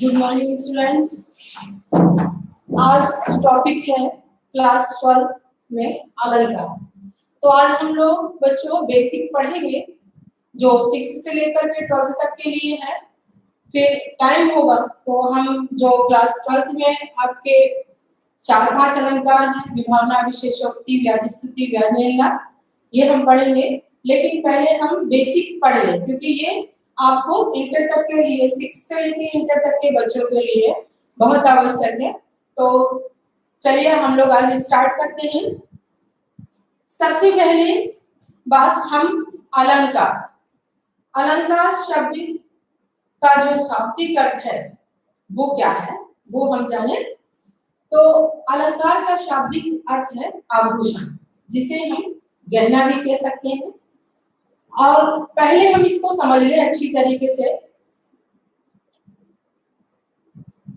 Good morning students. आज topic है class 12 में अलंकार। तो आज हम लोग बच्चों बेसिक पढ़ेंगे जो 6 से लेकर के 12 तक के लिए है। फिर टाइम होगा तो हम जो क्लास 12 में आपके 4-5 अलंकार हैं, विभावना, विशेषोक्ति, व्याजस्तुति, व्याजनिर्णय, ये हम पढ़ेंगे। लेकिन पहले हम बेसिक पढ़ लें क्योंकि ये आपको इंटर तक के लिए 6 से लेकर इंटर तक के बच्चों के लिए बहुत आवश्यक है। तो चलिए हम लोग आज स्टार्ट करते हैं। सबसे पहले बात हम अलंकार शब्द का जो शाब्दिक अर्थ है वो क्या है वो हम जाने। तो अलंकार का शाब्दिक अर्थ है आभूषण, जिसे हम गहना भी कह सकते हैं। और पहले हम इसको समझ लें अच्छी तरीके से।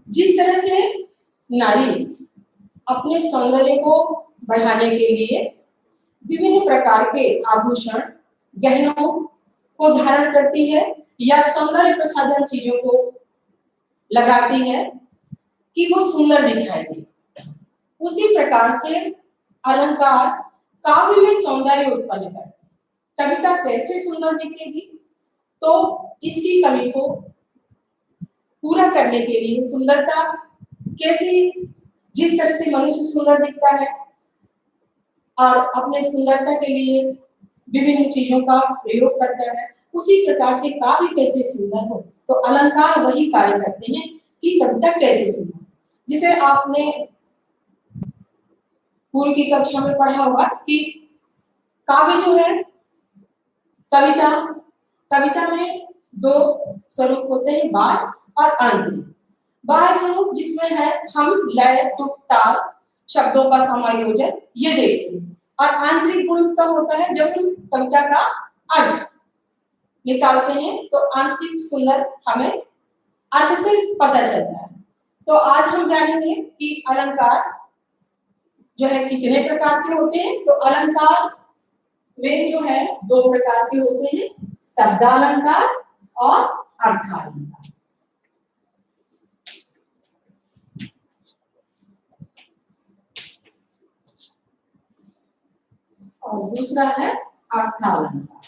जिस तरह से नारी अपने सौंदर्य को बढ़ाने के लिए विभिन्न प्रकार के आभूषण, गहनों को धारण करती है या सौंदर्य प्रसाधन चीजों को लगाती है कि वो सुंदर दिखाई दे, उसी प्रकार से अलंकार काव्य में सौंदर्य उत्पन्न करते। कविता कैसे सुंदर दिखेगी, तो इसकी कमी को पूरा करने के लिए सुंदरता कैसी, जिस तरह से मनुष्य सुंदर दिखता है और अपने सुंदरता के लिए विभिन्न चीजों का प्रयोग करता है, उसी प्रकार से काव्य कैसे सुंदर हो। तो अलंकार वही कार्य करते हैं कि कविता कैसे सुंदर। जिसे आपने पूर्व की कक्षा में पढ़ा होगा कि काव्य जो है, कविता में 2 स्वरूप होते हैं, बाह्य और आंतरिक। बाह्य स्वरूप जिसमें है हम लय, तुक, ताल, शब्दों का समायोजन ये देखते हैं, और आंतरिक गुण कब होता है जब हम कविता का अर्थ निकालते हैं। तो आंतरिक सुंदर हमें अर्थ से पता चलता है। तो आज हम जानेंगे कि अलंकार जो है कितने प्रकार के होते हैं। तो अलंकार में जो है 2 प्रकार के होते हैं, शब्दालंकार और अर्थालंकार। और दूसरा है अर्थालंकार।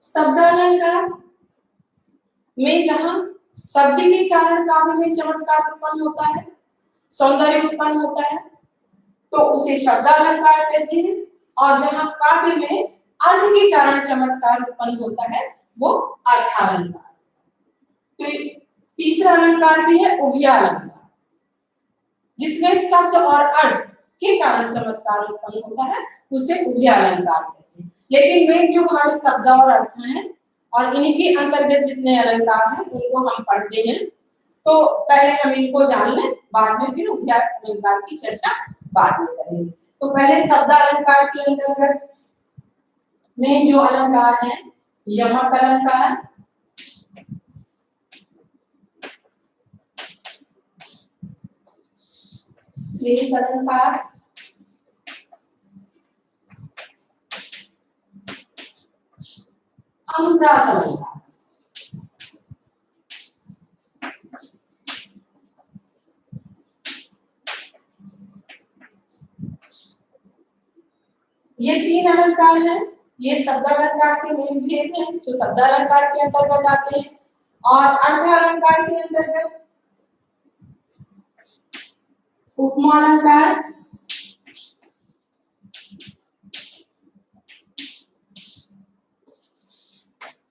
शब्दालंकार में जहां शब्द के कारण काव्य में चमत्कार उत्पन्न होता है, सौंदर्य उत्पन्न होता है, तो उसे शब्दालंकार कहते हैं। और जहां काव्य में अर्थ के कारण चमत्कार उत्पन्न होता है वो अर्थालंकार। तो तीसरा अलंकार भी है उभयालंकार, जिसमें शब्द और अर्थ के कारण चमत्कार उत्पन्न होता है, उसे उभयालंकार कहते हैं। लेकिन वे जो हमारे शब्द और अर्थ हैं और इनके अंतर्गत जितने अलंकार हैं उनको हम पढ़ते हैं। तो पहले हम इनको जान लें, बाद में फिर उभयालंकार की चर्चा बाद में करेंगे। तो पहले शब्दालंकार के अंतर्गत में जो अलंकार है, यमक अलंकार, श्लेष अलंकार, अनुप्रास अलंकार। ये 3 अलंकार हैं। ये शब्दालंकार के मेन भेद हैं जो शब्दालंकार के अंतर्गत आते हैं। और अर्थालंकार के अंतर्गत उपमा अलंकार,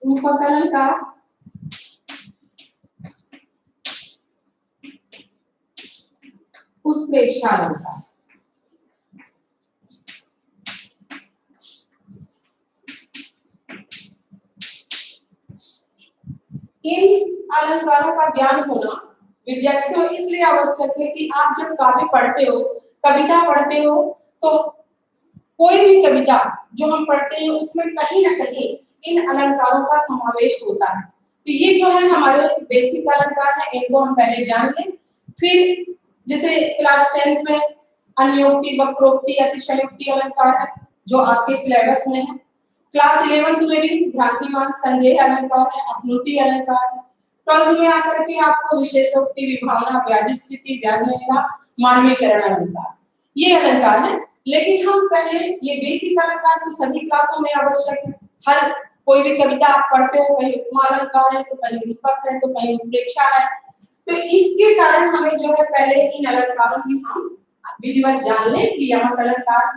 रूपक अलंकार, उत्प्रेक्षा अलंकार। इन अलंकारों का ज्ञान होना विद्यार्थियों इसलिए आवश्यक है कि आप जब काव्य पढ़ते हो, कविता पढ़ते हो, तो कोई भी कविता जो हम पढ़ते हैं उसमें कहीं ना कहीं इन अलंकारों का समावेश होता है। तो ये जो है हमारे बेसिक अलंकार है, इनको हम पहले जान लें। फिर जैसे क्लास 10 में अन्योक्ति, वक्रोक्ति, अतिशयोक्ति अलंकार है जो आपके सिलेबस में है। क्लास 11th में भी भ्रांतिमान संदेह अलंकार है, अपनुति अलंकार है। 12th में आकर के आपको विशेषोक्ति, विभावना, व्याज स्थिति, व्याज निंदा, मानवीकरण अलंकार, ये अलंकार है। लेकिन हम पहले ये बेसिक अलंकार तो सभी क्लासों में आवश्यक है। हर कोई भी कविता आप पढ़ते हो, कहीं उपमा अलंकार है तो कहीं रूपक है तो कहीं उत्प्रेक्षा है, तो इसके कारण हमें जो है पहले इन अलंकारों की हम विधिवत जान लें कि यमक अलंकार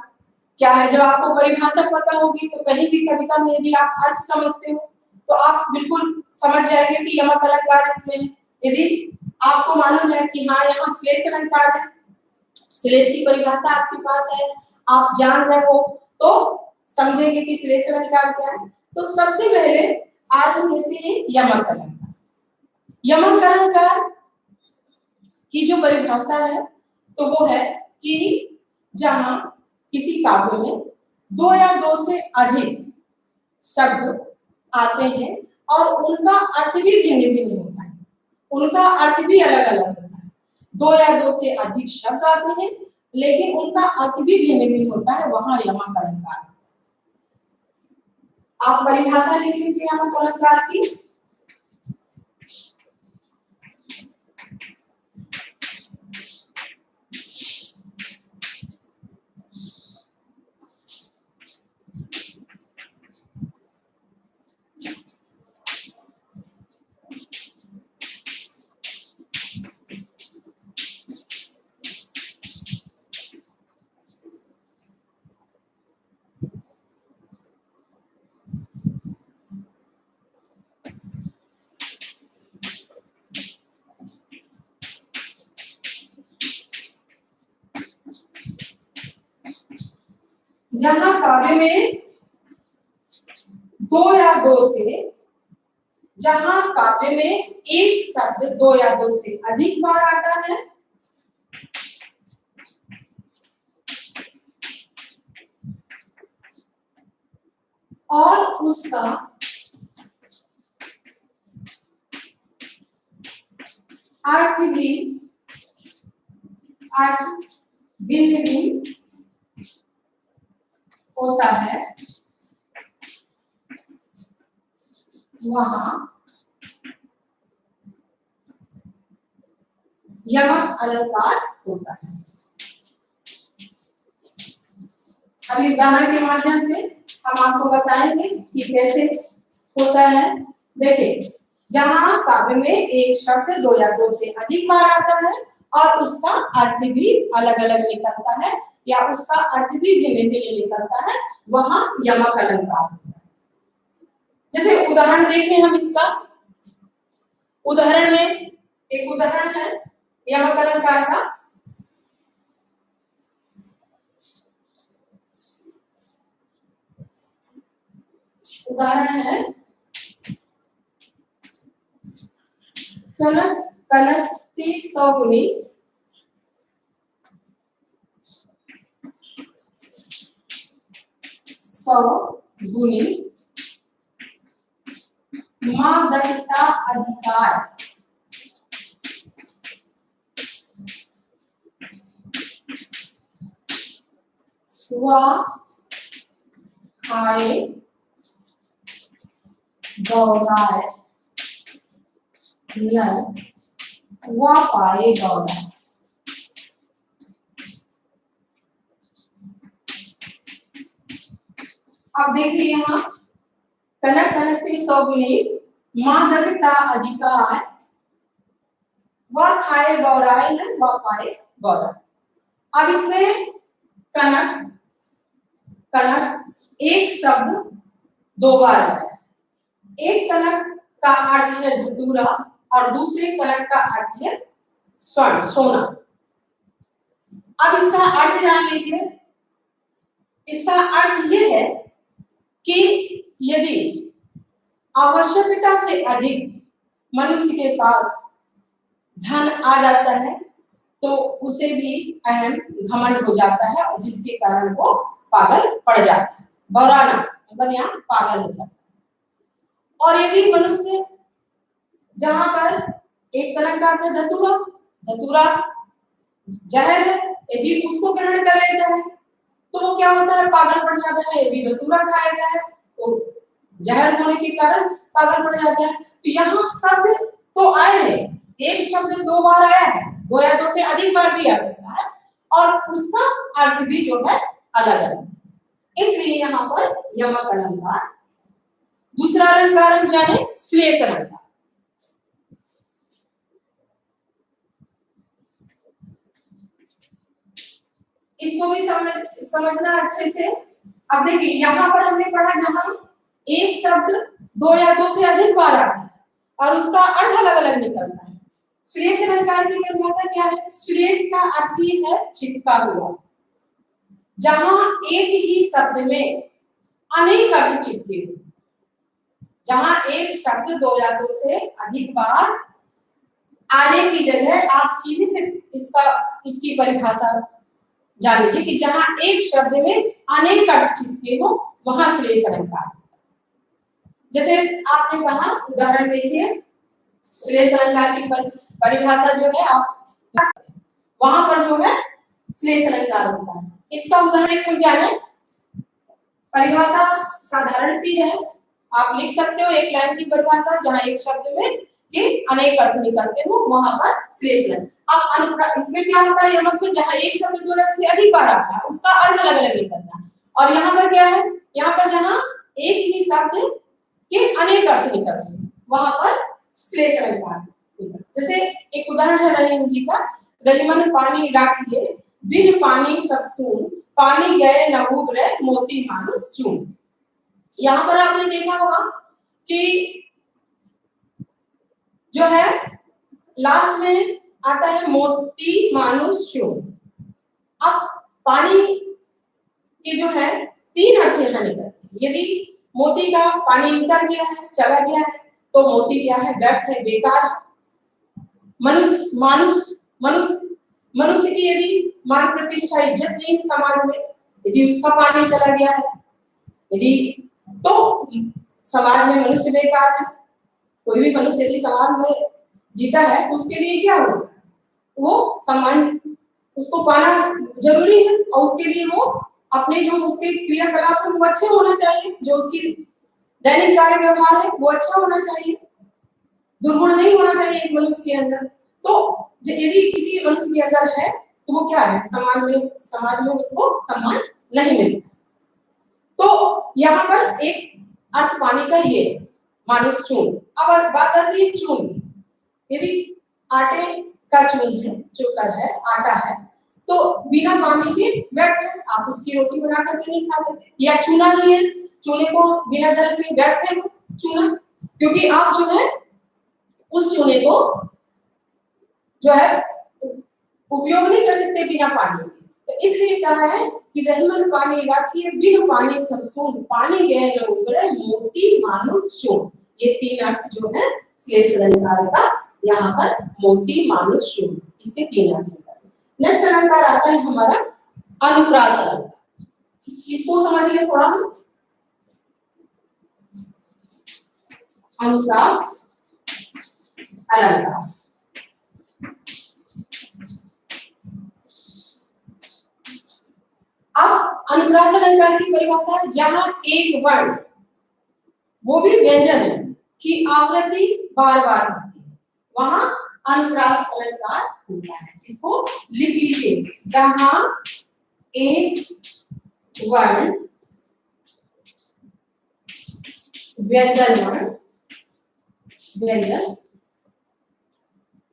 क्या है। जब आपको परिभाषा पता होगी तो कहीं भी कविता में यदि आप अर्थ समझते हो तो आप बिल्कुल समझ जाएंगे कि यमक अलंकार इसमें है। यदि आपको मालूम है कि हाँ यहाँ श्लेष अलंकार है, श्लेष की परिभाषा आपके पास है, आप जान रहे हो तो समझेंगे कि श्लेष अलंकार क्या है। तो सबसे पहले आज हम लेते हैं यमक अलंकार। यमक अलंकार की जो परिभाषा है तो वो है कि जहां किसी काव्य में दो या दो से अधिक शब्द आते हैं और उनका अर्थ भी भिन्न भिन्न होता है, उनका अर्थ भी अलग अलग होता है। दो या दो से अधिक शब्द आते हैं लेकिन उनका अर्थ भी भिन्न भिन्न होता है, वहां यमक अलंकार। आप परिभाषा लिख लीजिए यमक अलंकार की। जहां काव्य में दो या दो से, जहां काव्य में एक शब्द दो या दो से अधिक बार आता है और उसका अर्थ भी भिन्न भिन्न होता है, वहां यमक अलंकार होता है। अभी उदाहरण के माध्यम से हम आपको बताएंगे कि कैसे होता है। देखिए, जहां काव्य में एक शब्द दो या दो से अधिक बार आता है और उसका अर्थ भी अलग अलग निकलता है या उसका अर्थ भी भिन्न भिन्न निकलता है, वहां यमक अलंकार होता है। जैसे उदाहरण देखें हम इसका, उदाहरण में एक उदाहरण है यमक अलंकार का। उदाहरण है कनक कनकती सौगुनी सौगुनी मादकता अधिकार व खाए गौराय व पाए गौराय। अब देखिए यहाँ कनक कनकती सौगुनी मादकता अधिकार व खाए गौराय व पाए गौराय। अब इसमें कनक कनक एक शब्द दो बार है। एक कनक का अर्थ है धतूरा और दूसरे कनक का अर्थ है स्वर्ण, सोना। अब इसका अर्थ जान लीजिए। इसका अर्थ यह है कि यदि आवश्यकता से अधिक मनुष्य के पास धन आ जाता है तो उसे भी अहम घमंड हो जाता है और जिसके कारण वो पागल पड़ जाता है। बौराना मतलब यहाँ पागल हो जाता है। और यदि मनुष्य, जहां पर एक कनक का अर्थ है धतूरा, धतूरा जहर है, यदि उसको ग्रहण कर लेता है तो वो क्या होता है, पागल पड़ जाता है। यदि धतूरा खा लेता है तो जहर होने के कारण पागल पड़ जाते हैं। तो यहाँ शब्द तो आए हैं, एक शब्द 2 बार आया है, 2 या 2 से अधिक बार भी आ सकता है, और उसका अर्थ भी जो है अलग अलग, इसलिए यहाँ पर यमक अलंकार। दूसरा अलंकार हम जाने श्लेष अलंकार। इसको भी समझना अच्छे से। अब देखिए यहाँ पर हमने पढ़ा जहां एक शब्द 2 या 2 से अधिक बार आता है और उसका अर्थ अलग अलग निकलता है। श्लेष अलंकार की परिभाषा क्या है? श्लेष का अर्थ ही है चिपका हुआ, जहां एक ही शब्द में अनेक अर्थ चिपके हुए, जहां एक शब्द 2 या 2 से अधिक बार आने की जगह आप सीधे से इसकी परिभाषा जान लीजिए कि जहां एक शब्द में अनेक अर्थ चिपके हो वहां श्लेष अलंकार। जैसे आपने कहा, उदाहरण देखिए, श्लेष अलंकार की परिभाषा जो है आप वहां पर जो है श्लेष अलंकार होता है। इसका उदाहरण खुल जाए, परिभाषा साधारण सी है, आप लिख सकते हो एक लाइन की परिभाषा, जहां एक शब्द में के अनेक अर्थ निकलते हो वहां पर श्लेष अलंकार। अब इसमें क्या होता है, यमक में जहां एक शब्द 2 से अधिक बार आता है उसका अर्थ अलग अलग निकलता है, और यहाँ पर क्या है, यहाँ पर जहां एक ही शब्द के अनेक अर्थ निकलते हैं वहां पर श्लेष अलंकार। जैसे एक उदाहरण है रहीम जी का, रहीमन पानी राखिए बिन पानी सब सून, पानी गए न उबरे मोती मानुष चून। यहाँ पर आपने देखा होगा कि जो है लास्ट में आता है मोती मानुष चून। अब पानी के जो है 3 अर्थ यहाँ निकलते। यदि मोती का पानी उतर गया है, चला गया है, तो मोती क्या है, व्यर्थ है, बेकार है। मनुष्य की यदि मान प्रतिष्ठा इज्जत नहीं समाज में, यदि उसका पानी चला गया है, यदि तो समाज में मनुष्य बेकार है। कोई भी मनुष्य यदि समाज में जीता है तो उसके लिए क्या होगा, वो सम्मान उसको पाना जरूरी है, और उसके लिए वो अपने जो उसके क्रियाकलाप है वो अच्छे होना चाहिए, जो उसकी दैनिक कार्य व्यवहार है वो अच्छा होना चाहिए, दुर्गुण नहीं होना चाहिए एक मनुष्य के अंदर। तो यदि किसी मनुष्य के अंदर है तो वो क्या है, समाज में उसको सम्मान नहीं मिलता। तो यहाँ पर एक अर्थ पानी का ये मानुष चून। अब बात आती है चून, यदि आटे का चून है, चोकर है, आटा है, तो बिना पानी के व्यर्थ है, आप उसकी रोटी बना करके नहीं खा सकते। या चूना ही है, चूने को बिना जल के व्यर्थ है वो चूना, क्योंकि आप जो है उस चूने को जो है उपयोग नहीं कर सकते बिना पानी के। तो इसलिए कहा है कि रहीमन पानी राखिए बिन पानी सब सून, पानी गए न उबरे मोती मानुष चून। ये 3 अर्थ जो है श्लेष अलंकार का यहाँ पर मोती मानुष चून, इसके 3 अर्थ है। नेक्स्ट अलंकार आता है हमारा अनुप्रास अलंकार। इसको समझिए थोड़ा। अनुप्रास अलंकार, अब अनुप्रास अलंकार की परिभाषा है जहां एक वर्ण, वो भी व्यंजन है, की आवृत्ति बार बार होती है, वहां अनुप्रास अलंकार होता है। इसको लिख लीजिए, जहां एक वर्ण व्यंजन वर्ण, व्यंजन,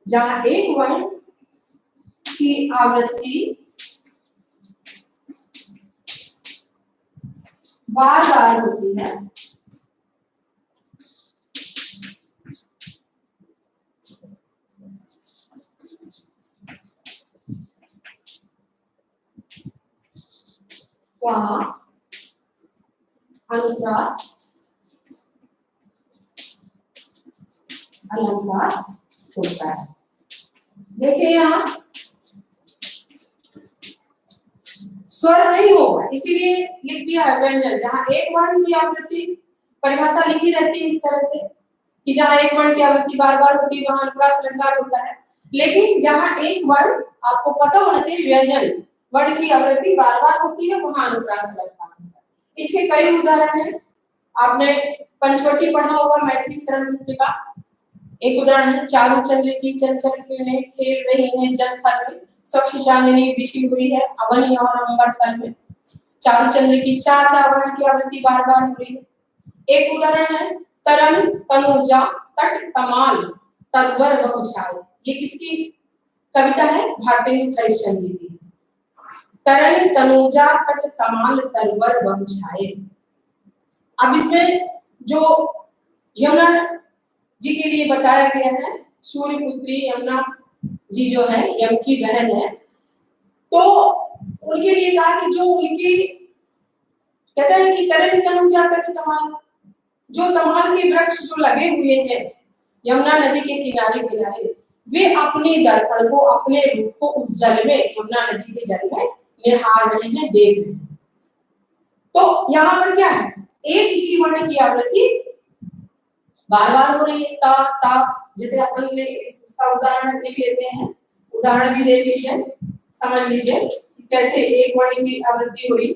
जहां एक वर्ण की आवृत्ति बार बार होती है, वहां अनुप्रास अलंकार होता है। देखिए यहाँ स्वर नहीं होगा, इसीलिए लिख दिया है व्यंजन, जहां एक वर्ण की आवृत्ति, परिभाषा लिखी रहती है इस तरह से कि जहां एक वर्ण की आवृत्ति बार बार होती है वहां अनुप्रास अलंकार होता है। लेकिन जहां एक वर्ण, आपको पता होना चाहिए, व्यंजन वर्ण की आवृत्ति बार बार होती है वहां अनुप्रास अलंकार होता है। इसके कई उदाहरण हैं, आपने पंचवटी पढ़ा होगा मैथिली शरण नृत्य का। एक उदाहरण है, चारू चंद्र की चंचल किरणें खेल रही हैं जल थल में, स्वच्छ चांदनी बिछी हुई है अवनी और अंबर तल में। चारू चंद्र की चा चा वर्ण की आवृत्ति बार बार हो रही है। एक उदाहरण है, तरन तनुजा तट तमाल तरवर बहुछाए। ये किसकी कविता है? भारतेंदु हरिश्चंद्र जी की। तरन तनुजा तट तमाल तरवर बहुछाए। अब इसमें जो यमुना जी के लिए बताया गया है, सूर्य पुत्री यमुना जी जो है, यम की बहन है, तो उनके लिए कहा कि जो उनकी कहते हैं कि तरन तनुजा तट तमाल, जो तमाल के वृक्ष जो लगे हुए हैं यमुना नदी के किनारे किनारे, वे अपने दर्पण को, अपने रूप को उस जल में, यमुना नदी के जल में निहार रहे हैं, देख रहे हैं। तो यहाँ पर क्या है, एक ही वर्ण की आवृत्ति बार बार हो रही है, ता ता। जैसे अपन ने इसका उदाहरण देख लेते हैं, उदाहरण भी देख लीजिए, समझ लीजिए कैसे एक वर्ण की आवृत्ति हो रही।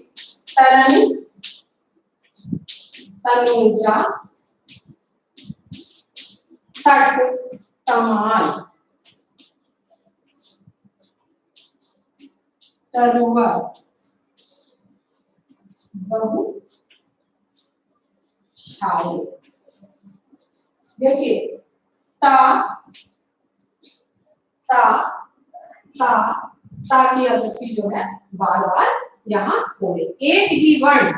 तरन तनुजा तट तमाल तरवर बहुछाए। देखिए ता ता ता ता की आवृत्ति जो है बार बार यहाँ हो रही। एक ही वर्ण,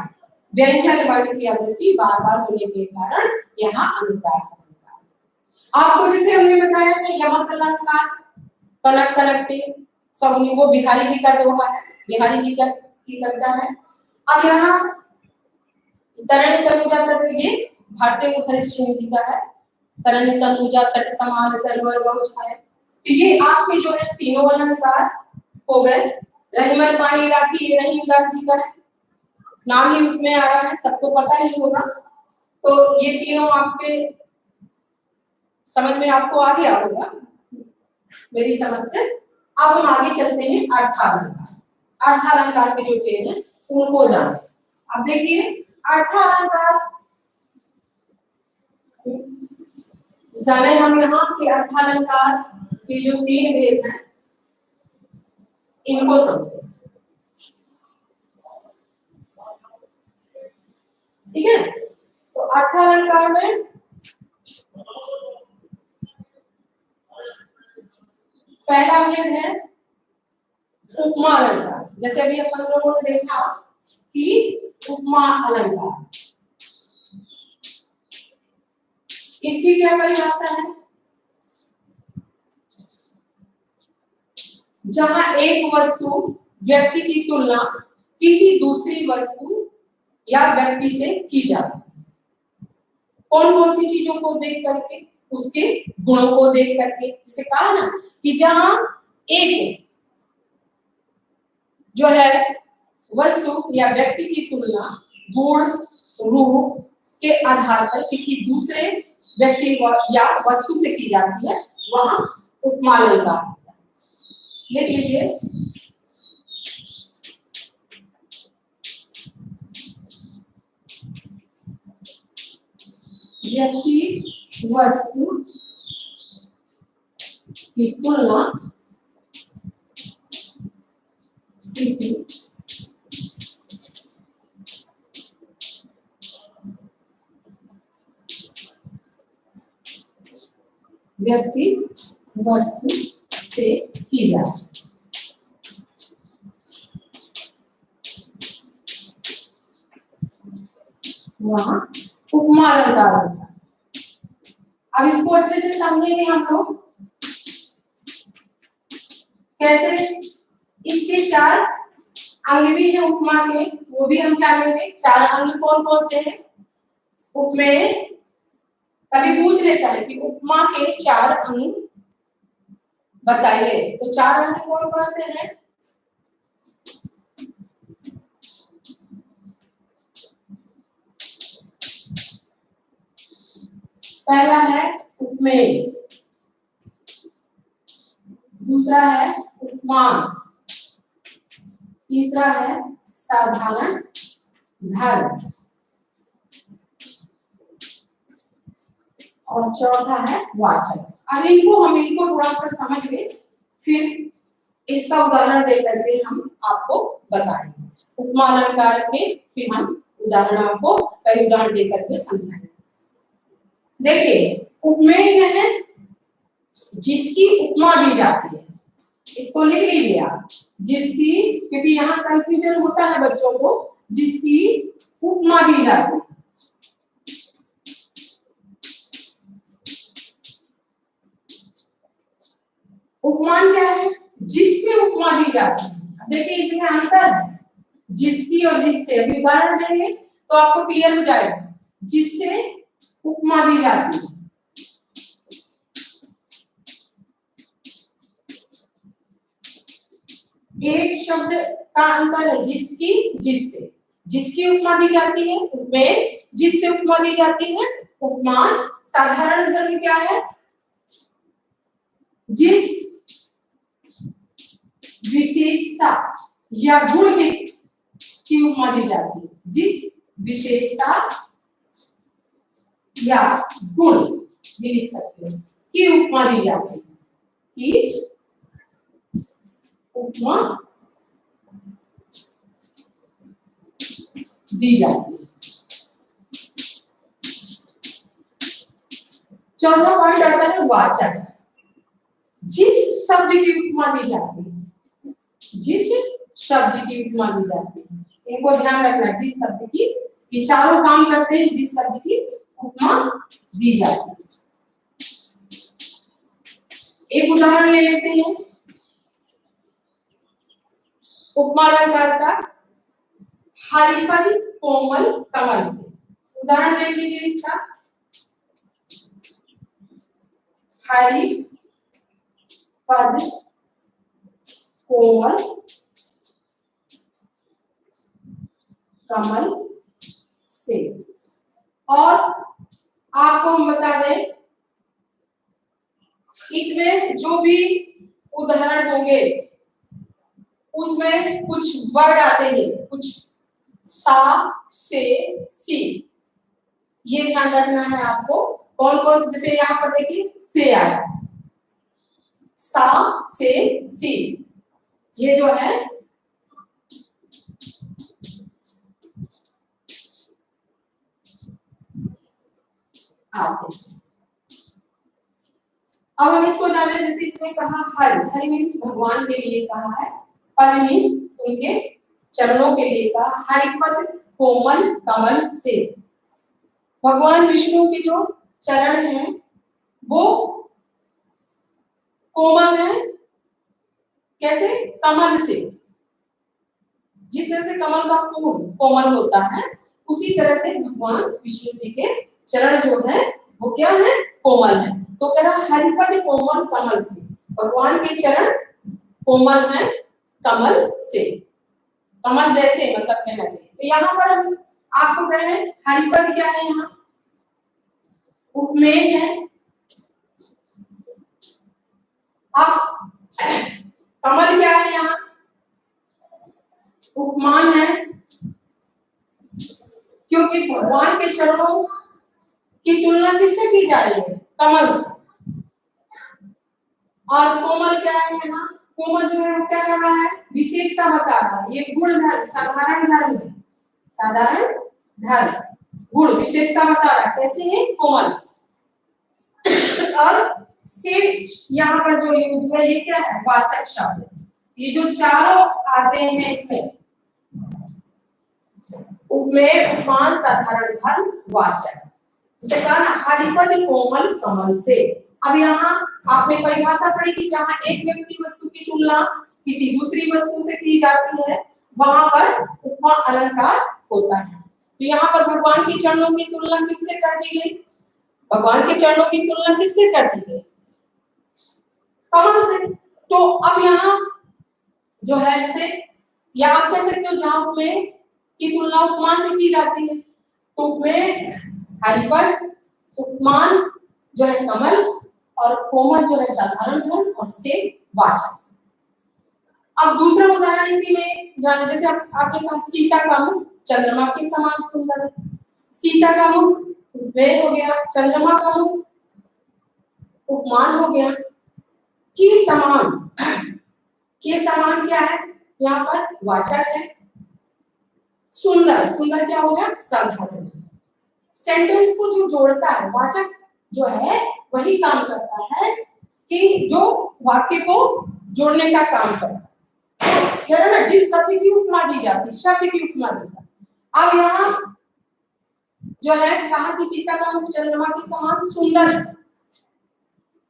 व्यंजन वर्ण की आवृत्ति बार बार होने के कारण यहाँ अनुप्रास अलंकार। आपको जैसे हमने बताया था यमक अलंकार, कनक कनक के सब, वो बिहारी जी का दोहा है, बिहारी जी का की कविता है। अब यहाँ तरन तनुजा तट, ये भारतेंदु हरिश्चंद्र जी का है, तरन तनुजा तट तमाल तरवर बहुछाए। तो ये आपके जो है तीनों अलंकार हो गए। रहीमन पानी राखी, ये रहीमदास जी का है, नाम ही उसमें आ रहा है, सबको पता ही होगा। तो ये तीनों आपके समझ में आपको आ गया होगा मेरी समझ से। अब हम आगे चलते हैं अर्थालंकार। अर्थालंकार के जो पेज हैं उनको जाने। अब देखिए अर्थालंकार जाने हम यहाँ के अर्थालंकार के जो तीन भेद हैं इनको समझें, ठीक है। तो अर्थालंकार में पहला भेद है उपमा अलंकार। जैसे अभी अपन लोगों ने देखा कि उपमा अलंकार, इसकी क्या परिभाषा है? जहां एक वस्तु व्यक्ति की तुलना किसी दूसरी वस्तु या व्यक्ति से की जाती है। कौन कौन सी चीजों को देख करके? उसके गुणों को देख करके। जैसे कहा ना कि जहां एक जो है वस्तु या व्यक्ति की तुलना गुण रूप के आधार पर किसी दूसरे व्यक्ति या वस्तु से की जाती है, वहां उपमा अलंकार। लिख लीजिए, व्यक्ति वस्तु की तुलना किसी व्यक्ति वस्तु से की जाती है। वहां उपमा अलंकार होता है। अब इसको अच्छे से समझेंगे हम लोग कैसे। इसके चार अंग भी हैं उपमा के, वो भी हम जानेंगे। चार अंग कौन कौन से हैं उपमेय? कभी पूछ लेता है कि उपमा के चार अंग बताइए, तो चार अंग कौन कौन से हैं? पहला है उपमेय, दूसरा है उपमान, तीसरा है साधारण धर्म, और चौथा है वाचक। अब इनको थोड़ा सा समझ ले, फिर इसका उदाहरण देकर के हम आपको बताएंगे। उपमा अलंकार के फिर हम उदाहरण आपको कई उदाहरण देकर के समझाएंगे। देखिए उपमेय क्या है, जिसकी उपमा दी जाती है, इसको लिख लीजिए आप, जिसकी, क्योंकि यहाँ कंफ्यूजन होता है बच्चों को, जिसकी उपमा दी जाती है। उपमान क्या है, जिससे उपमा दी जाती है। देखिए इसमें अंतर है, जिसकी और जिससे। अभी उदाहरण देंगे तो आपको क्लियर हो जाएगा। जिससे उपमा दी जाती है, एक शब्द का अंतर है, जिसकी जिससे। जिसकी उपमा दी जाती है उपमेय, जिससे उपमा दी जाती है उपमान। साधारण धर्म क्या है, जिस विशेषता या गुण की उपमा दी जाती है, जिस विशेषता या गुण भी लिख सकते हैं की उपमा दी जाती है, की उपमा दी जाती है। चौथा पॉइंट आता है वाचक। जिस शब्द की उपमा दी जाती है, जिस शब्द की उपमा दी जाती है, इनको ध्यान रखना। जिस शब्द की, ये चारों काम करते हैं, जिस शब्द की उपमा दी जाती है। एक उदाहरण ले लेते हैं उपमा अलंकार का, हरिपद कोमल कमल से। उदाहरण देख लीजिए इसका, हरिपद कोमल कमल से। और आपको हम बता दें, इसमें जो भी उदाहरण होंगे उसमें कुछ वर्ड आते हैं, कुछ सा से सी, ये ध्यान रखना है आपको। कौन कौन, जैसे यहाँ पर देखिए से आया, सा से सी, ये जो है आते। अब हम इसको जाने, जैसे इसमें कहा हरि मीन्स भगवान के लिए कहा है, पद मीन्स उनके चरणों के लिए कहा। हरिपद कोमल कमल से, भगवान विष्णु के जो चरण हैं वो कोमल है। कैसे? कमल से। जिस तरह से कमल का फूल कोमल होता है, उसी तरह से भगवान विष्णु जी के चरण जो है वो क्या है? कोमल है। तो कह रहा हरिपद कोमल कमल से, भगवान के चरण कोमल है कमल से, कमल जैसे मतलब कहना चाहिए। तो यहाँ पर हम आपको कह रहे हैं हरिपद क्या है, यहाँ उपमेय है। अब कमल क्या है, यहाँ उपमान है, क्योंकि भगवान के चरणों की तुलना किससे की जा रही है? कमल से। और कोमल क्या है, यहाँ कोमल जो है वो क्या कर रहा है? विशेषता बता रहा है। ये गुण धर्म, साधारण धर्म है, साधारण धर्म गुण विशेषता बता रहा है। कैसे है? कोमल। और से यहाँ पर जो यूज है ये क्या है? वाचक शब्द। ये जो चारों आते हैं इसमें, उपमेय उपमान साधारण धर्म वाचक, जैसे कहा ना हरिपद कोमल कमल से। अब यहाँ आपने परिभाषा पढ़ी कि जहाँ एक व्यक्ति वस्तु की तुलना किसी दूसरी वस्तु से की जाती है वहां पर उपमा अलंकार होता है। तो यहाँ पर भगवान के चरणों की तुलना किससे कर दी गई? भगवान के चरणों की तुलना किससे कर दी गई? कमल से। तो अब यहाँ जो है, जैसे या आप कह सकते हो जहाँ उपमेय की तुलना उपमान से की जाती है, तो उपमेय हरिपद, उपमान जो है कमल, और कोमल जो है साधारण धर्म, और से वाचक। अब दूसरा उदाहरण इसी में जाने, जैसे आपके पास सीता का मुख चंद्रमा के समान सुंदर है। सीता का मुख उपमेय हो गया, चंद्रमा का मुख उपमान हो गया। के समान, के समान क्या है, यहाँ पर वाचक है। सुंदर, सुंदर क्या हो गया, साधारण। सेंटेंस को जो जोड़ता है, वाचक जो है वही काम करता है कि जो वाक्य को जोड़ने का काम करता है। कह रहा ना, जिस शब्द की उपमा दी जाती, शब्द की उपमा दी जाती। अब यहाँ जो है कहा कि सीता का मुख चंद्रमा के समान सुंदर है,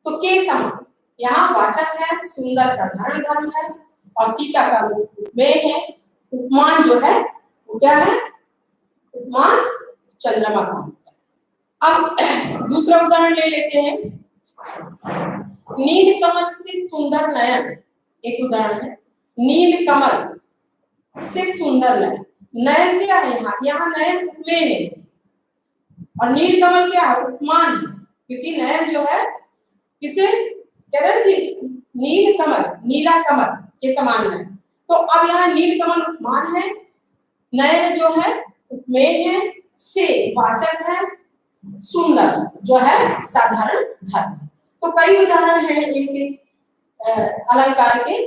तो के समान यहाँ वाचक है, सुंदर साधारण धर्म है, और सीता का मुख में है। उपमान जो है वो क्या है, उपमान चंद्रमा का। अब दूसरा उदाहरण ले लेते हैं। नील कमल से सुंदर नयन, एक उदाहरण है। नील कमल से सुंदर नयन, नयन क्या है यहाँ, यहाँ नयन उपमेय है, और नील कमल क्या है, उपमान, क्योंकि नयन जो है किसे कह रहे हैं, नील कमल, नीला कमल के समान नयन। तो अब यहाँ नील कमल उपमान है, नयन जो है उपमेय है, से वाचक है, सुंदर जो है साधारण धर्म। तो कई उदाहरण हैं एक अलंकार के,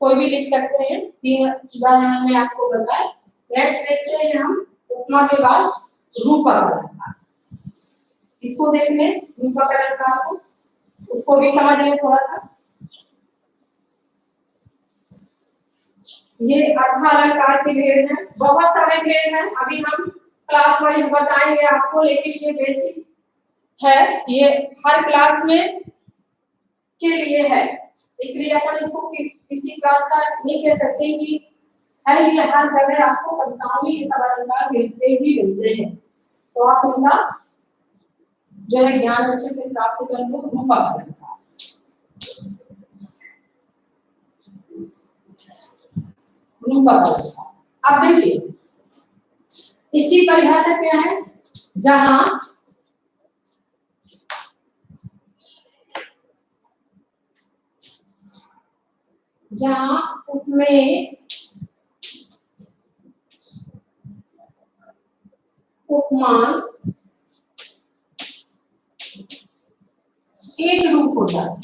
कोई भी लिख सकते हैं। 3 उदाहरण हमने आपको बताया। नेक्स्ट देखते हैं हम उपमा के बाद रूपक अलंकार। इसको देख लें, रूपक अलंकार को, उसको भी समझ लें थोड़ा सा। ये अर्धालंकार के भेद हैं, बहुत सारे भेद हैं, अभी हम क्लास वाइज बताएंगे आपको, लेकिन ये बेसिक है, ये हर क्लास में के लिए है, इसलिए अपन इसको किसी क्लास का नहीं कह सकते कि है, ये हर जगह आपको कविताओं में ये सब अलंकार मिलते ही मिलते हैं। तो आप इनका जो है ज्ञान अच्छे से प्राप्त कर लो। रूपक अलंकार, रूपक अलंकार। अब देखिए इसकी परिभाषा क्या है, जहां जहां उपमेय, उपमान एक रूप होता है,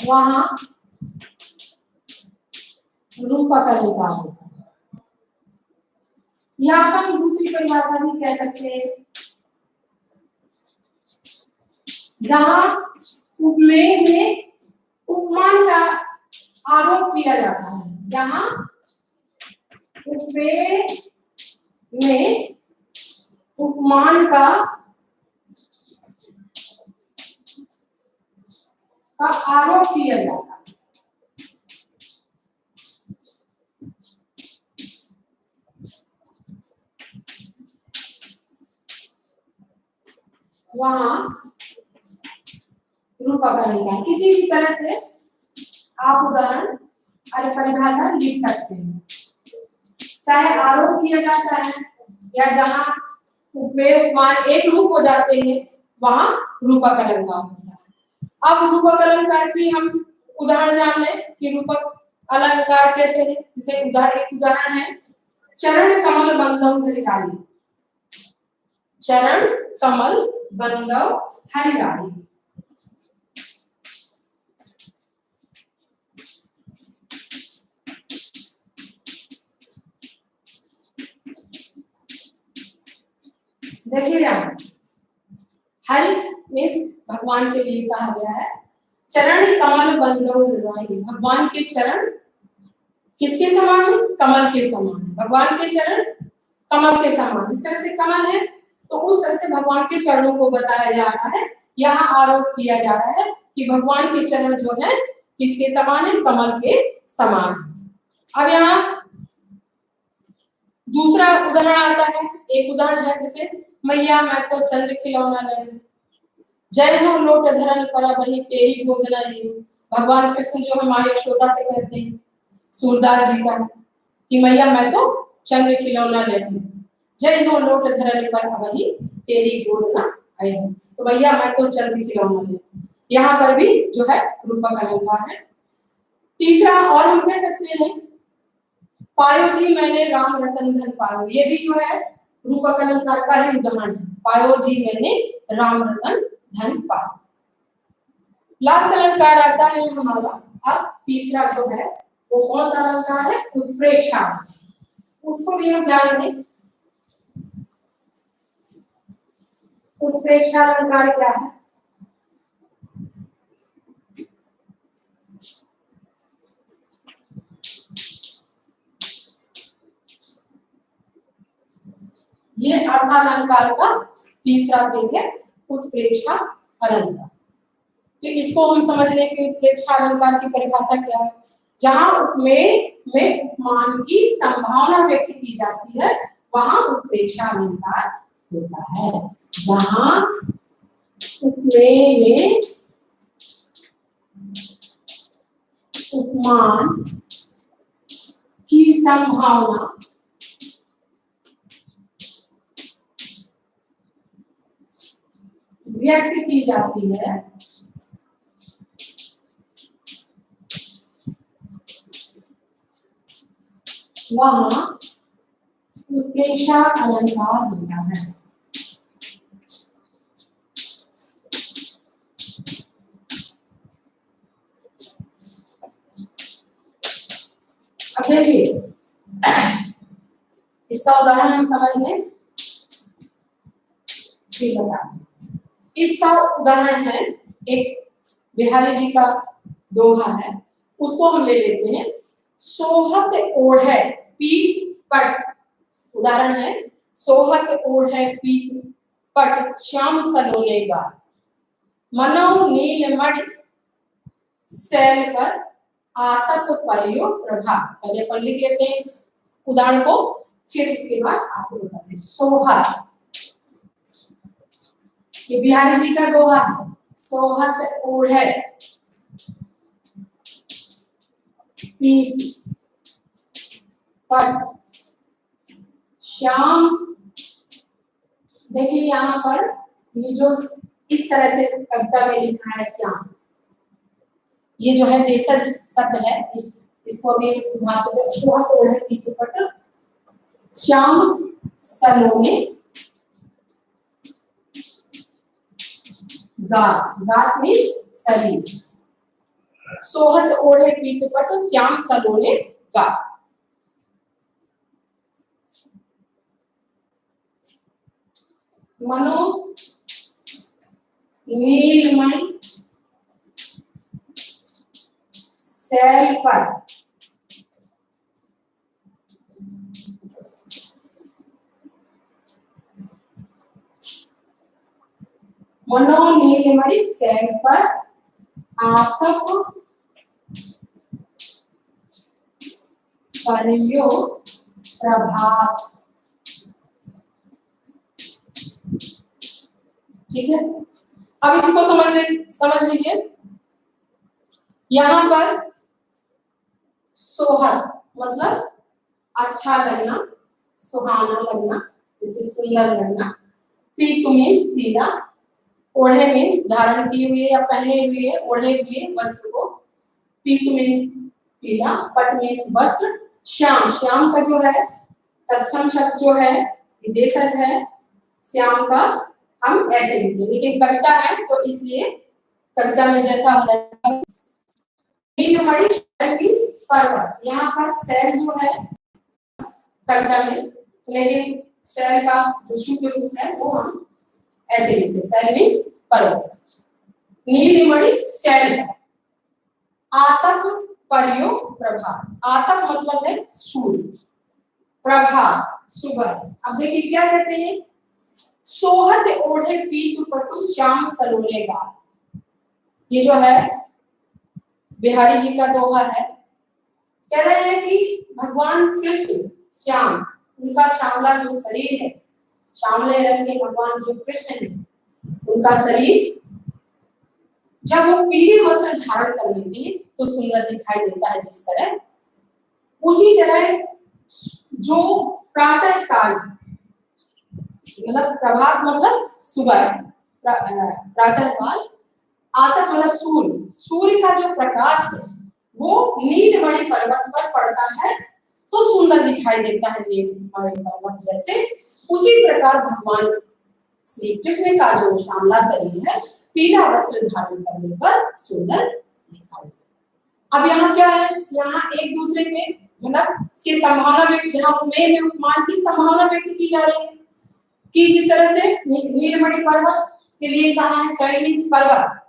वहां रूपक अलंकार होता है। या अपन दूसरी परिभाषा भी कह सकते हैं, जहां उपमेय में उपमान का आरोप किया जाता है, जहां उपमेय में उपमान का आरोप किया जाता है। वहां रूपक अलंकार, किसी भी तरह से आप उदाहरण और परिभाषा लिख सकते हैं, चाहे आरोप किया जाता है या जहां उपमेय उपमान एक रूप हो जाते हैं, वहां रूपक अलंकार होता है। अब रूपक अलंकार की हम उदाहरण जान लें कि रूपक अलंकार कैसे है। जैसे उदाहरण है, चरण कमल बंदव हरिराई, चरण कमल बंदव हरिराई। देखिए हरि मीन्स भगवान के लिए कहा गया है। चरण कमल बंदव हरिराई, भगवान के चरण किसके समान है, कमल के समान। भगवान के चरण कमल के समान, जिस तरह से कमल है तो उस तरह से भगवान के चरणों को बताया जा रहा है। यहाँ आरोप किया जा रहा है कि भगवान के चरण जो है किसके समान है, कमल के समान। अब यहाँ दूसरा उदाहरण आता है, एक उदाहरण है जैसे मैया मैं तो चंद्र खिलौना ले, जय हो लोट धरन पर वही तेरी गोद नहीं। भगवान कृष्ण जो है माँ यशोदा से कहते हैं सूरदास जी का कि मैया मैं तो चंद्र खिलौना ले, जय हो लोट धरन पर वही तेरी गोद ना आई। तो मैया मैं तो चंद्र खिलौना ले, यहाँ पर भी जो है रूपक अलंकार है। तीसरा और हम कह सकते हैं पायो जी मैंने राम रतन धन पायो, ये भी जो है रूपक अलंकार का ही उदाहरण है। पायो जी मैंने राम रतन धन पायो। लास्ट अलंकार आता है हमारा अब तीसरा जो है वो कौन सा अलंकार है? उत्प्रेक्षा। उसको भी हम जान लें। उत्प्रेक्षा अलंकार क्या है? ये अर्थालंकार का तीसरा भेद है, उत्प्रेक्षा अलंकार। तो इसको हम समझ लें कि उत्प्रेक्षा अलंकार की परिभाषा क्या है? जहां उपमेय में उपमान की संभावना व्यक्त की जाती है वहां उत्प्रेक्षा अलंकार होता है। जहां उपमेय में उपमान की संभावना व्यक्त की जाती है वहां उत्प्रेक्षा अलंकार होता है। अब देखिए इसका उदाहरण हम समझ लें। इसका उदाहरण है एक बिहारी जी का दोहा है, उसको हम ले लेते हैं। सोहत ओढ़े पीत पट, उदाहरण है सोहत ओढ़े पीत पट श्याम सलोने का, मनो नील मणि सैल पर आतप परियो प्रभा। पहले पर लिख लेते हैं इस उदाहरण को, फिर उसके बाद आपको बताते हैं। सोहत, ये बिहारी जी का दोहा है। सोहत ओढ़े पीत पट श्याम, देखिए यहाँ पर ये जो इस तरह से कविता में लिखा है श्याम, ये जो है देशज शब्द है। इसको अभी सुधार कर सोहत ओढ़े पीत पट श्याम सलोने गात, गात मीन्स शरीर। सोहत ओढ़े पीत पट श्याम सलोने गात। मनो नीलमणि सैल पर मनो नीलमणि सैल पर आतप परियो प्रभात। ठीक है, अब इसको समझ लीजिए। यहाँ पर सोहत मतलब अच्छा लगना, सुहाना लगना, जैसे सुंदर लगना। पीत मीन्स पीला, ओढ़े मीन्स धारण किए हुए या पहने हुए ओढ़े हुए वस्त्र को, पीत मीन्स पीला, पट मीन्स वस्त्र। श्याम, श्याम का जो है तत्सम शब्द जो है विदेशज है, श्याम का हम ऐसे लिखेंगे, लेकिन कविता है तो इसलिए कविता में जैसा होना नीलमणि पर्वत, यहाँ पर सैल जो है कविता में, लेकिन सैल का जो शुद्ध रूप है वो हम ऐसे लिखते, सैल मीन्स पर्वत। नीलमणि सैल, आतप परियो प्रभात, आतप मतलब है सूर्य, प्रभात सुबह। अब देखिए क्या कहते हैं, सोहत ओढ़े पीत पटु श्याम सलोने गात। ये जो है बिहारी जी का दोहा है। कह रहे हैं कि भगवान कृष्ण श्याम, उनका श्यामला जो शरीर है, श्यामले रंग के भगवान जो कृष्ण है, उनका शरीर जब वो पीले वस्त्र धारण कर लेते हैं तो सुंदर दिखाई देता है जिस तरह। उसी तरह जो प्रातः काल, मतलब प्रभात मतलब सुबह, प्रातः काल, आतप मतलब सूर्य, सूर्य का जो प्रकाश है वो नीलमणि पर्वत पर पड़ता है तो सुंदर दिखाई देता है नीलमणि पर्वत जैसे। उसी प्रकार भगवान श्री कृष्ण का जो श्यामला शरीर है पीला वस्त्र धारण करने पर सुंदर दिखाई देता है। अब यहाँ क्या है, यहाँ एक दूसरे पे मतलब से संभावना व्यक्त, जहाँ उपमेय में उपमान की संभावना व्यक्त की जा रही है कि जिस तरह से नीलमणि पर्वत के लिए कहा है सैनिक पर्वत,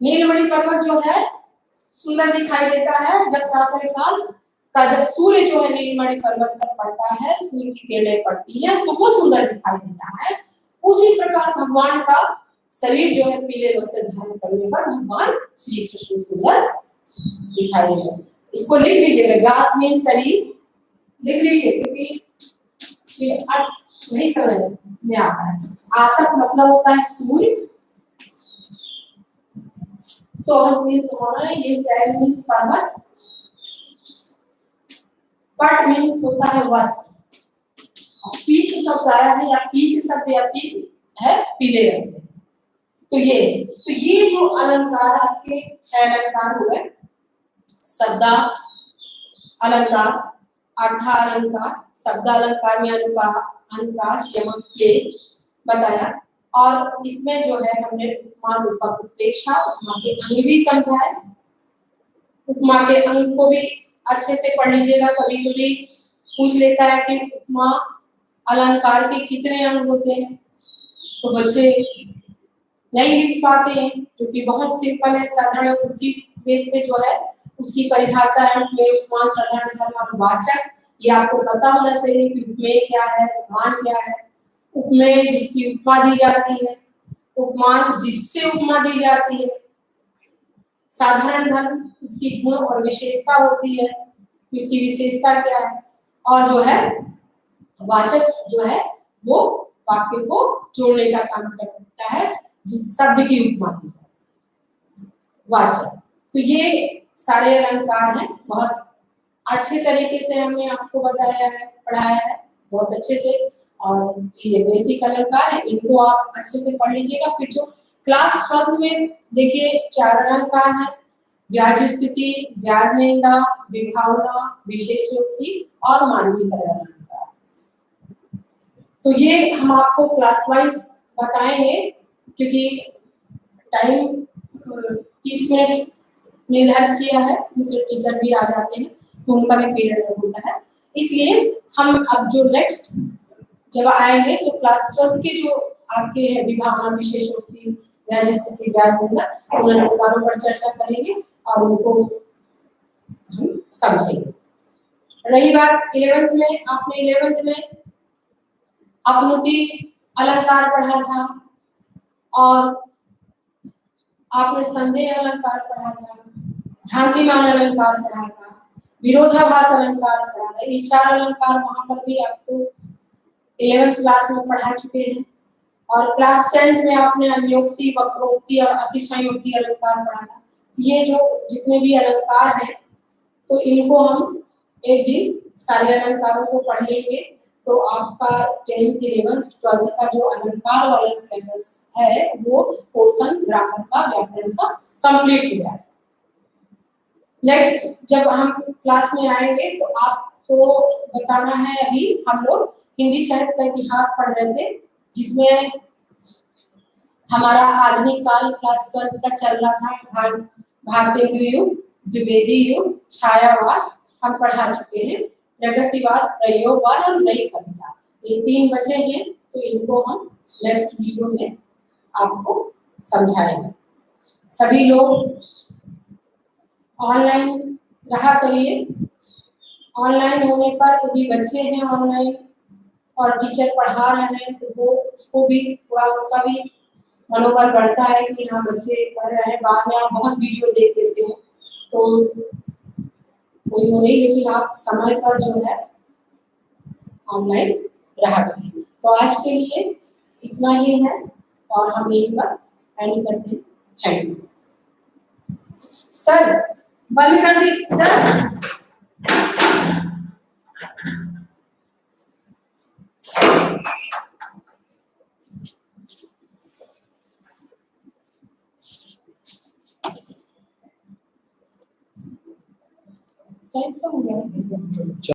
नीलमणि पर्वत जो है सुंदर दिखाई देता है जब प्रातः काल का, जब सूर्य जो है नीलमणि पर्वत पर पड़ता है, सूर्य की किरणें पड़ती है तो वो सुंदर दिखाई देता है। उसी प्रकार भगवान का शरीर जो है पीले वस्त्र धारण करने पर भगवान श्री कृष्ण सुंदर दिखाई देते हैं। इसको लिख लीजिएगा, गात मीन शरीर लिख लीजिए, क्योंकि अर्थ नहीं समझ में आता है। आतक मतलब होता है सूर्य, सोहत मीन्स होना, ये सैल मीन्स पर्वत, पट मीन्स होता है वस्त्र, पीत शब्द आया है या पीत शब्द या पीत है पीले रंग से। तो ये जो अलंकार आपके 6 अलंकार हुए, शब्दा अलंकार, अर्थालंकार, शब्दालंकार में अनुप्रास यमक शेष बताया, और इसमें जो है हमने उपमा रूपक उत्प्रेक्षा, उपमा के अंग भी समझाए। उपमा के अंग को भी अच्छे से पढ़ लीजिएगा, कभी कभी पूछ लेता है कि उपमा अलंकार के कितने अंग होते हैं, तो बच्चे नहीं लिख पाते हैं, क्योंकि बहुत सिंपल है, साधारण उसी बेस पे जो है उसकी परिभाषा है उपमेय, उपमान, साधारण, धर्म और वाचक। ये आपको पता होना चाहिए कि उपमेय क्या है, उपमान क्या है। उपमेय जिसकी उपमा दी जाती है, उपमान जिससे उपमा दी जाती है, साधारण धर्म उसकी गुण और विशेषता होती है, उसकी विशेषता क्या है, और जो है वाचक जो है वो वाक्य को जोड़ने का काम करता है, जिस शब्द की उपमा दी जाती है, वाचक। तो ये सारे अलंकार हैं, बहुत अच्छे तरीके से हमने आपको बताया है, पढ़ाया है बहुत अच्छे से, और ये बेसिक अलंकार है, इनको आप अच्छे से पढ़ लीजिएगा। फिर जो क्लास 12 में देखिए 4 अलंकार हैं, व्याज स्थिति, व्याज निंदा, विभावना, विशेषोक्ति और मानवीकरण अलंकार। तो ये हम आपको क्लास वाइज बताएंगे, क्योंकि टाइम 30 मिनट निर्धारित किया है, दूसरे टीचर भी आ जाते हैं तो उनका भी पीरियड होता है, इसलिए हम अब जो नेक्स्ट जब आएंगे तो क्लास 12 के जो आपके विभावना, विशेषोक्ति, व्याज स्थिति, व्याज निंदा, उन अलंकारों पर चर्चा करेंगे और उनको हम समझेंगे। रही बात 11th में, आपने 11th में अपनुति अलंकार पढ़ा था और आपने संदेह अलंकार पढ़ा था, भ्रांतिमान अलंकार पढ़ा था, विरोधाभास अलंकार पढ़ा था। ये 4 अलंकार वहां पर भी आपको 11th क्लास में पढ़ा चुके हैं, और क्लास 10th में आपने अन्योक्ति, वक्रोक्ति और अतिशयोक्ति अलंकार पढ़ा था। ये जो जितने भी अलंकार हैं तो इनको हम एक दिन सारे अलंकारों को पढ़ लेंगे, तो आपका 10th 11th 12th का जो अलंकार वाला सिलेबस है वो पोर्शन ग्रामर का, व्याकरण का कंप्लीट हो जाएगा। नेक्स्ट जब हम क्लास में आएंगे तो आपको बताना है, अभी हम लोग हिंदी साहित्य का इतिहास पढ़ रहे थे, जिसमें हमारा आधुनिक काल क्लास 12 का चल रहा था, भारतीय युग, द्विवेदी युग, छायावाद हम पढ़ा चुके हैं, प्रगतिवाद, प्रयोगवाद और नई कविता, ये 3 बचे हैं, तो इनको हम नेक्स्ट वीडियो में आपको समझाएंगे। सभी लोग ऑनलाइन रहा करिए, ऑनलाइन होने पर यदि बच्चे हैं ऑनलाइन और टीचर पढ़ा रहे हैं तो वो उसको भी थोड़ा, उसका भी मनोबल बढ़ता है कि हाँ बच्चे पढ़ रहे हैं। बाद में आप बहुत वीडियो देख लेते हैं तो कोई वो नहीं, लेकिन आप समय पर जो है ऑनलाइन रहा करिए। तो आज के लिए इतना ही है और हम यहीं पर एंड करते हैं। थैंक यू सर, बंद कर दी सर। टाइम कम हो गया।